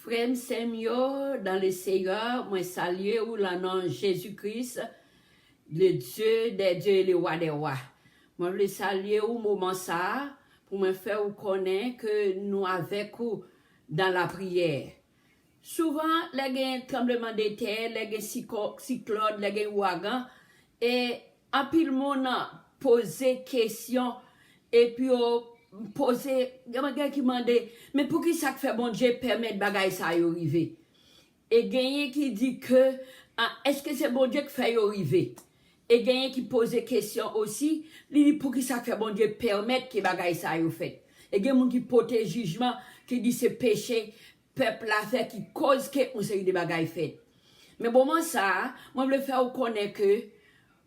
Frère Samuel, dans le Seigneur, moi salue ou le nom Jésus-Christ, le Dieu des dieux et le roi des rois. Moi le salue au moment ça, pour me faire connaître que nous avec vous dans la prière. Souvent, les gens tremblement de terre, les gens cyclone, les gens ouragan, et en pile monde poser question, et puis poser, il y a quelqu'un qui m'a dit, mais pour qui ça fait bon Dieu permettre bagaille ça arriver? Et gagné qui dit que, est-ce que c'est bon Dieu qui fait arriver? Et gagné qui pose des questions aussi, il dit pour qui ça fait bon Dieu permettre que bagaille ça arrive fait? Et il y a des gens qui portent jugement, qui dit c'est péché, peuple a fait, qui cause que on série de bagaille fait. Mais bon, moi ça, moi je veux faire connaître que,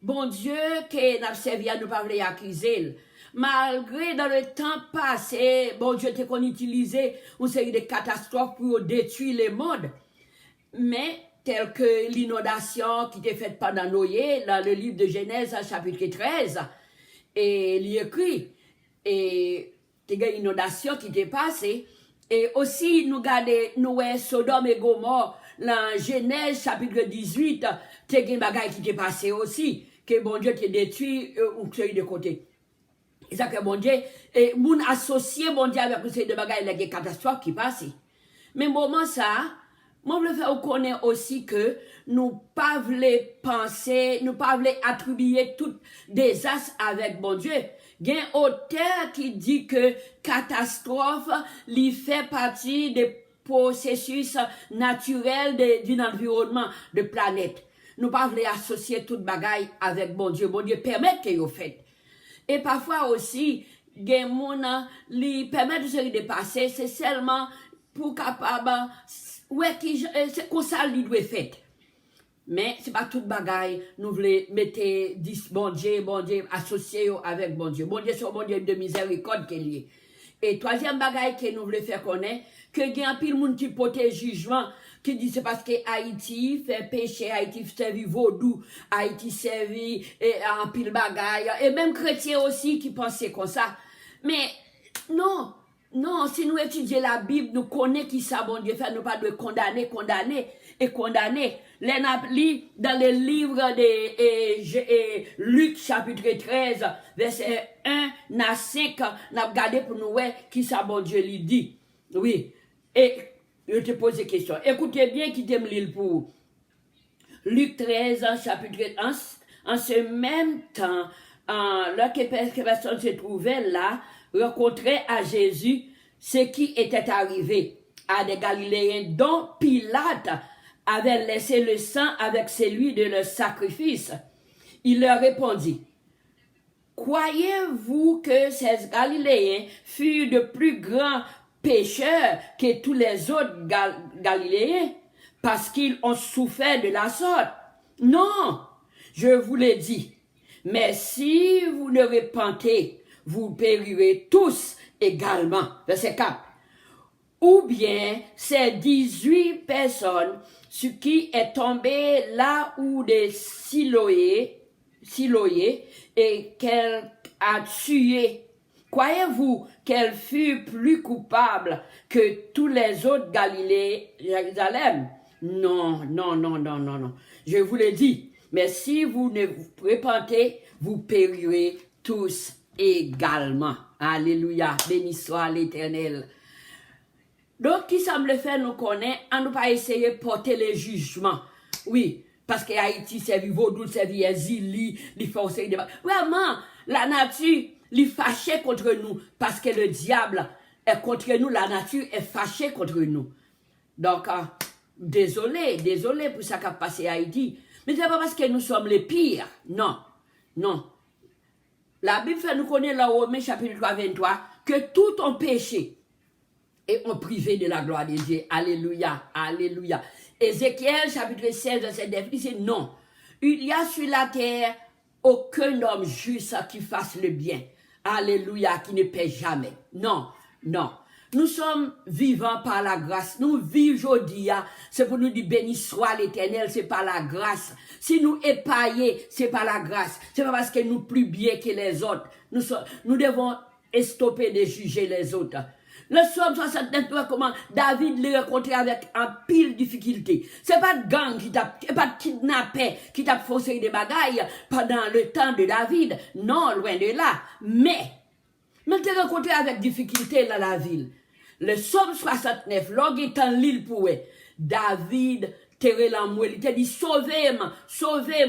bon Dieu, que n'a servi à nous pas accuser. Malgré dans le temps passé, bon Dieu te qu'on utilisé une série de catastrophes pour détruire le monde. Mais, tel que l'inondation qui était faite pendant Noé, dans le livre de Genèse, chapitre 13, et il écrit, et il y a une inondation qui était passée, et aussi nous regardons Noé, Sodome et Gomorrhe, dans Genèse, chapitre 18, il y a une bagaille qui était passée aussi, que bon Dieu te détruit une série de côtés. Et ça que bon Dieu, et moun associé bon Dieu avec une série de bagailles, il y a des catastrophes qui passent. Mais moment ça, moi je veux faire connaître aussi que nous pas voulons penser, nous pas voulons attribuer tout désastre avec bon Dieu. Il y a un auteur qui dit que catastrophe lui fait partie des processus naturels d'un environnement de planète. Nous pas voulons associer toute bagaille avec bon Dieu. Bon Dieu permet que vous faites. Et parfois aussi, gen moun li permet de se dépasser, c'est seulement pour capable, ouais, c'est comme ça li doit faire. Mais c'est pas toute bagaille, nous voulons mettre bon Dieu, associer avec bon Dieu. Bon Dieu, c'est un bon Dieu de miséricorde qu'il y est. Et troisième bagaille que nous voulons faire connaître, que gen un pile moun qui porte jugement, qui dit c'est parce que Haïti fait péché, Haïti servi vaudou, Haïti servi en pile bagaille, et même chrétiens aussi qui pensaient comme ça. Mais non, non, si nous étudions la Bible, nous connaissons qui ça bon Dieu fait, nous pas de condamner. Les napli dans le livre de Luc chapitre 13, verset 1 à 5, nous avons regardé pour nous voir qui ça bon Dieu lui dit. Oui, et je te pose des questions. Écoutez bien qui t'aime l'île pour Luc 13, chapitre 1. En ce même temps, lorsque personne se trouvait là, rencontrait à Jésus ce qui était arrivé à des Galiléens dont Pilate avait laissé le sang avec celui de leur sacrifice. Il leur répondit, croyez-vous que ces Galiléens furent de plus grands pécheurs que tous les autres Galiléens parce qu'ils ont souffert de la sorte? Non, je vous l'ai dit. Mais si vous ne repentez, vous périrez tous également. Verset 4. Ou bien ces 18 personnes sur qui est tombé là où des Siloé et qu'elle a tué. Croyez-vous qu'elle fut plus coupable que tous les autres Galiléens, Jérusalem? Non. Je vous l'ai dit. Mais si vous ne vous repentez, vous périrez tous également. Alléluia. Béni soit l'Éternel. Donc, qui semble faire nous connaître, on ne pas essayer de porter le jugement. Oui, parce que Haïti, c'est vaudou, c'est exilé, il faut essayer de... Vraiment, la nature, il fâchée contre nous, parce que le diable est contre nous, la nature est fâchée contre nous. Donc, désolé pour ça qui a passé à Haïti. Mais ce n'est pas parce que nous sommes les pires. Non. La Bible fait nous connaître dans Romains chapitre 3, 23, que tout ont péché et ont privé de la gloire de Dieu. Alléluia. Ézéchiel chapitre 16, verset 9, il dit non. Il y a sur la terre aucun homme juste qui fasse le bien. Alléluia, qui ne paie jamais. Non. Nous sommes vivants par la grâce. Nous vivons aujourd'hui. C'est pour nous dire béni soit l'Éternel, c'est par la grâce. Si nous épaillés, c'est par la grâce. C'est pas parce que nous plus bien que les autres. Nous devons stopper de juger les autres. Le psaume 69, comment David l'a rencontré avec un pile de difficultés. C'est pas de gang qui t'a, pas de kidnappé qui t'a forcé des bagailles pendant le temps de David. Non, loin de là. Mais t'es rencontré avec difficulté dans la ville. Le psaume 69, l'orgue est en l'île pour eux. David, terre l'amour, il t'a dit, sauvez-moi,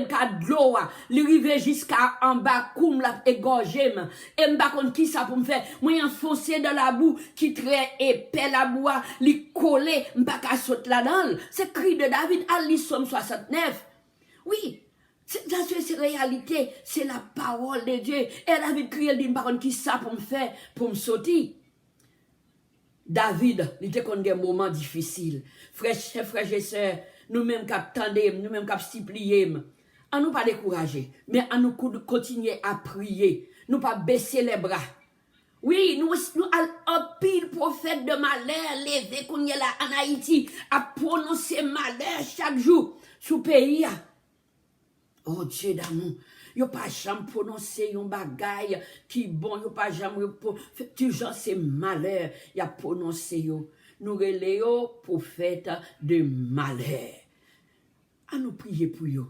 car de l'eau, l'arrivé jusqu'à en bas, comme la égorgé, et m'ba contre qui ça pour me faire, moi enfoncé dans la boue, qui très épais la boue, li collé, m'ba qu'à sauter là-dedans. C'est cri de David, à l'Issomme 69. Oui. C'est réalité, c'est la parole de Dieu. Et David crie, il dit, m'ba contre qui ça pour me faire, pour me sauter. David, il était contre des moments difficiles. Frères et sœurs, nous-mêmes qui attendons, nous-mêmes qui supplions, à nous pas décourager, mais à nous continuer à prier, nous pas baisser les bras. Oui, nous un pile prophète de malheur, levé qu'on y est là en Haïti, à prononcer malheur chaque jour sous pays. Oh Dieu d'amour, yo pas jamais prononcer un bagay qui bon, yo pas jamais toujours c'est malheur, y a prononcé yo. Nous reléons prophète de malheur. À nous prier pour yo.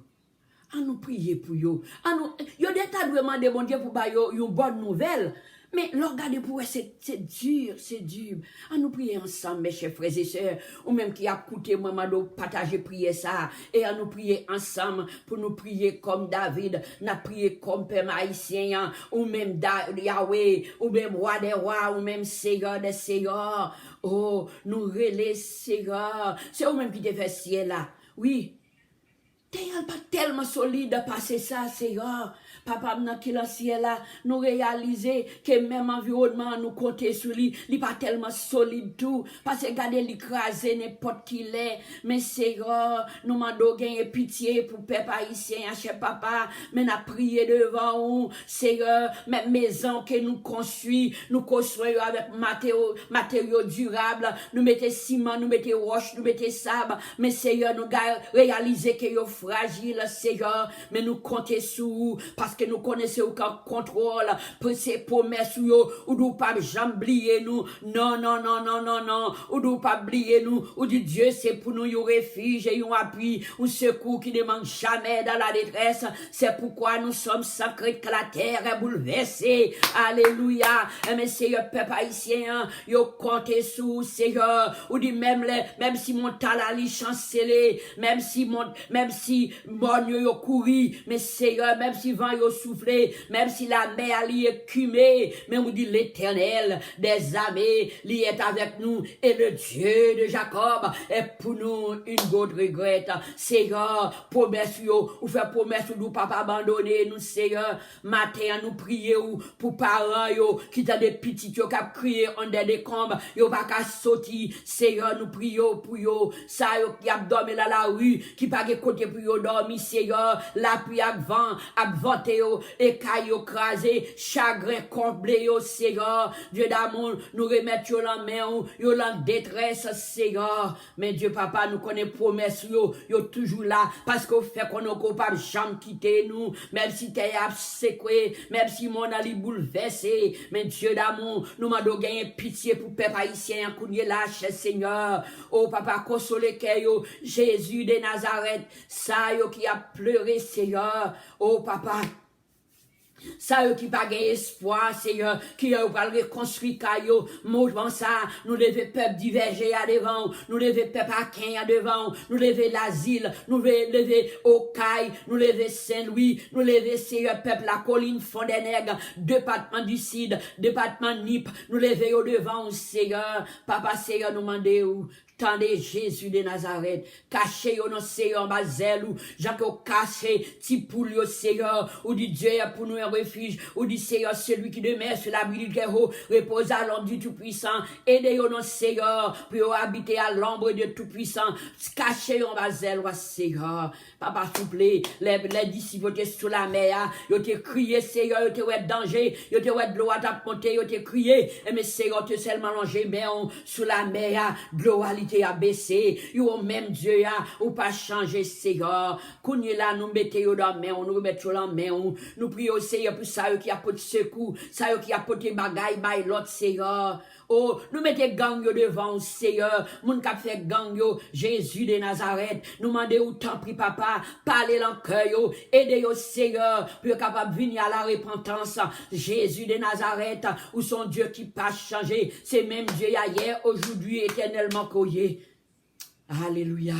À nous prier pour yo. À nous yo des tas de demander bon Dieu pour ba yo une bonne nouvelle. Mais regardez pour c'est dur, c'est dur. À nous prier ensemble, mes chers frères et sœurs, ou même qui a écouté moi, m'a partager prier ça, et à nous prier ensemble pour nous prier comme David, n'a prié comme Père haïtien, ou même Yahweh, ou même Roi des Rois, ou même Seigneur des Seigneurs. Oh, nous relais Seigneur. C'est eux même qui te fait ciel là. Oui. T'es pas tellement solide de passer ça, Seigneur. Papa, dans qui le ciel là, nous réaliser que même environnement nous compter sur lui, il pas tellement solide tout, parce que regardez l'écraser n'importe qui l'est, mais Seigneur, nous m'en gagner pitié pour peuple haïtien, cher papa, mais n'a prié devant nous, Seigneur, même maison que nous construisons avec matériaux durables, nous mettons ciment, nous mettons roche, nous mettons sable, mais Seigneur, nous réaliser que yo fragile, Seigneur, mais nous comptons sur vous, parce que nous connaissons aucun contrôle pour ces promesses ou nous pas jamais oublier nous. Non, non, non, non, non, non. Ou nous pas oublier nous. Ou dit Dieu, c'est pour nous un refuge et un appui, un secours qui ne manque jamais dans la détresse. C'est pourquoi nous sommes sacrés que la terre est bouleversée. Alléluia. Mais Seigneur, peuple haïtien, yo comptez sur Seigneur. Ou dit même si mon talali chancelé, même si mon yo couru, mais Seigneur, même si vent yo soufflé, même si la mer li écumée, mais on dit l'Éternel des armées, li est avec nous, et le Dieu de Jacob est pour nous une grande regrette. Seigneur, promesse yo, ou fait promesse ou nous pas abandonner nous, Seigneur. Matin, nous prions pour parents yo, qui t'a des petits yo, qui a crié en des combes, yo pas qu'à sauter. Seigneur, nous prions pour yo, ça yo qui a dormi dans la rue, qui pas de côté pour yo dormir, Seigneur, la pluie a vent, a vanté yo, et caillou crasé, chagrin comblé yo, Seigneur. Dieu d'amour, nous remettons yo la main, yo la détresse, Seigneur. Mais Dieu papa, nous connaît promesse yo toujours là, parce qu'on fait qu'on est capable jamais quitter nous, même si t'es abséqué, même si mon ali bouleversé. Mais Dieu d'amour, nous m'a gagné pitié pour peuple haïtien, qu'on y lâche, Seigneur. Oh papa, consolez yo, Jésus de Nazareth, ça yo qui a pleuré, Seigneur. Oh papa, ça eux qui pas espoir, Seigneur, qui va reconstruire caillou, mouvement ça, nous devons peuple diverger à devant, nous devons peuple à devant, nous devons l'asile, nous devons lever au Caille, nous devons Saint-Louis, nous devons Seigneur peuple la colline Fond-des-Nègres, département du Sud, département Nip, nous devons au devant, Seigneur, papa Seigneur, nous demandons tendez Jésus de Nazareth, cachez yo non Seigneur Mazel ou Jacques au caché, ti poule yo Seigneur, ou dit Dieu pour nous un refuge, ou dit Seigneur celui qui demeure sur l'abri du Kéro, repose à l'ombre du Tout-Puissant, aidez yo non Seigneur, pour habiter à l'ombre du Tout-Puissant, cachez yo Mazel ou Seigneur, papa souple, les disciples étaient sous la mer, yo te crié Seigneur, yo te ouais danger, yo te ouais de l'eau à monter, yo te crié, mais Seigneur te seulement longé, mais sous la mer, de l'eau a baissé, yo même Dieu a ou pas changer Seigneur. Kounye là nous mettez yo dans main, nous remettons dans main, nous prions Seigneur pour ça qui a porté secours, ça qui a porté bagaille by l'autre Seigneur. Oh, nous mettons gang yo devant, Seigneur. Moun kap fait gang yo, Jésus de Nazareth. Nous demandons autant prie, papa, parlez dans cœur yo, aidez yo, Seigneur, pour capable venir à la repentance. Jésus de Nazareth, ou son Dieu qui pas changé. C'est même Dieu hier, aujourd'hui, éternellement coyé. Alléluia.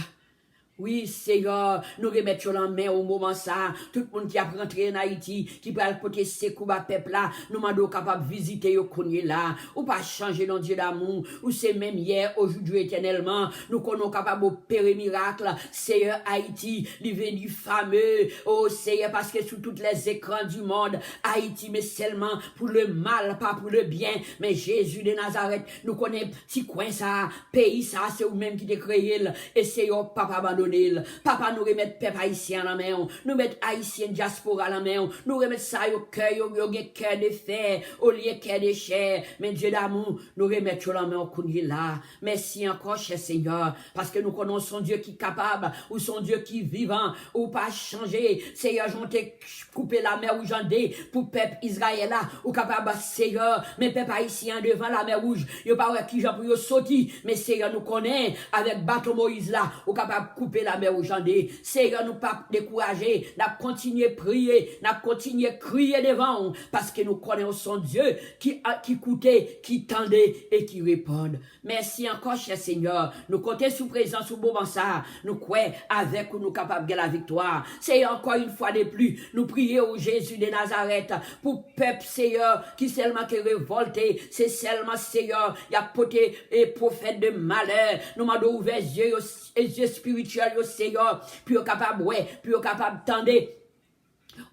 Oui, Seigneur, nous remettons la main au moment ça. Tout le monde qui a rentré en Haïti, qui peut porter ses coups à peuple là, nous demandons capable de visiter yo konye là, ou pas changer dans Dieu d'amour, ou c'est même hier, aujourd'hui, éternellement, nous connaissons capable d'opérer miracle. Seigneur, Haïti, l'ivenu fameux, oh Seigneur, parce que sur tous les écrans du monde, Haïti, mais seulement pour le mal, pas pour le bien, mais Jésus de Nazareth, nous connaissons petit coin ça, pays ça, c'est vous-même qui t'ai créé, et Seigneur, papa abandonné. Papa, nous remettre peuple haïtien à la main, nous mettre haïtien diaspora à la main, nous remettre ça au cœur, au cœur de fer, au lieu cœur de chair, mais Dieu d'amour, nous remettre la main au courrier là. Merci encore, cher Seigneur, parce que nous connaissons Dieu qui est capable, ou son Dieu qui est vivant, ou pas changer. Seigneur, j'en t'ai coupé la mer rouge en deux pour peuple Israël là, ou capable, Seigneur, mais peuple haïtien devant la mer rouge, il pas qui j'en pour sortir, mais Seigneur, nous connaît avec bateau Moïse là, ou capable couper la mer au jandé. Seigneur, nous pas décourager, n'a continuer prier, n'a continuer crier devant, parce que nous connaissons son Dieu qui écoutait, qui tendait et qui répond. Merci encore, cher Seigneur. Nous comptons sous présence au moment ça. Nous croyons avec nous capables de la victoire. Seigneur, encore une fois de plus, nous prions au Jésus de Nazareth pour peuple, Seigneur, qui seulement qui révolté. C'est seulement, Seigneur, il y a poté et prophète de malheur. Nous m'avons ouvert les yeux spirituels, Seigneur, puis capable, ouais, puis capable tendre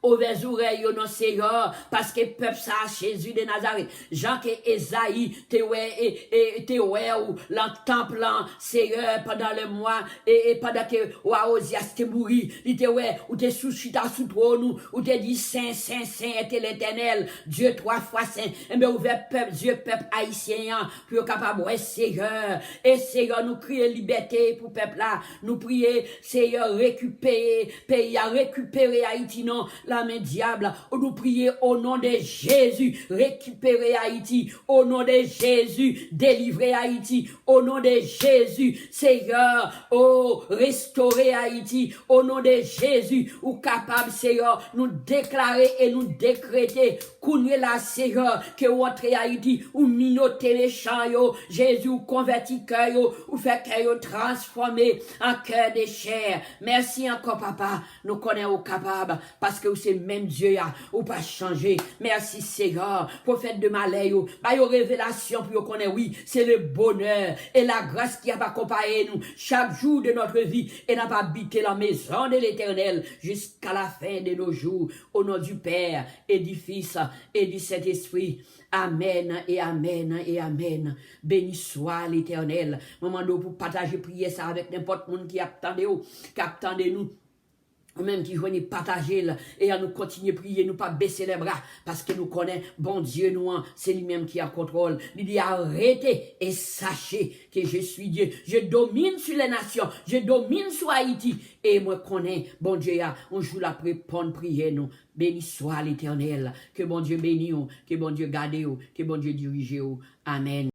aux oreilles, non, Seigneur, parce que peuple ça, Jésus de Nazareth, Jean que Esaïe, te ouais, ou temple, Seigneur, pendant le mois, et pendant que Ozias te mouri, il te ouais, ou te sous-chita sous trône, ou te dit Saint, Saint, Saint est l'éternel, Dieu trois fois Saint, et bien ouvert peuple, Dieu, peuple haïtien, puis capable, ouais, Seigneur, et Seigneur, nous crions liberté pour peuple là, nous prions, Seigneur, récupérer, pays à récupérer Haïti, non, la main diable, nous prions au nom de Jésus, récupérer Haïti, au nom de Jésus, délivrer Haïti, au nom de Jésus, Seigneur, oh, restaurer Haïti, au nom de Jésus, ou capable, Seigneur, nous déclarer et nous décréter, qu'on est là, Seigneur, que votre Haïti, ou minoter les champs, Jésus, ou converti cœur, ou fait cœur transformé en cœur de chair. Merci encore, papa, nous connaissons capable, parce que c'est même Dieu, ou pas changer. Merci Seigneur, prophète de malheur, par your révélation pour qu'on ait, oui, c'est le bonheur et la grâce qui a accompagné nous chaque jour de notre vie et n'a pas habité la maison de l'Éternel jusqu'à la fin de nos jours. Au nom du Père et du Fils et du Saint-Esprit. Amen et amen et amen. Béni soit l'Éternel. Maman, nous pour partager, prier ça avec n'importe monde qui attendait nous. Même qui joignent partager et à nous continuer à prier, nous pas baisser les bras parce que nous connaissons, bon Dieu, nous, c'est lui-même qui a contrôle. Il dit arrêtez et sachez que je suis Dieu. Je domine sur les nations, je domine sur Haïti et moi connais, bon Dieu, on joue la prière, nous. Béni soit l'Éternel, que bon Dieu bénisse, que bon Dieu garde, que bon Dieu dirige. Amen.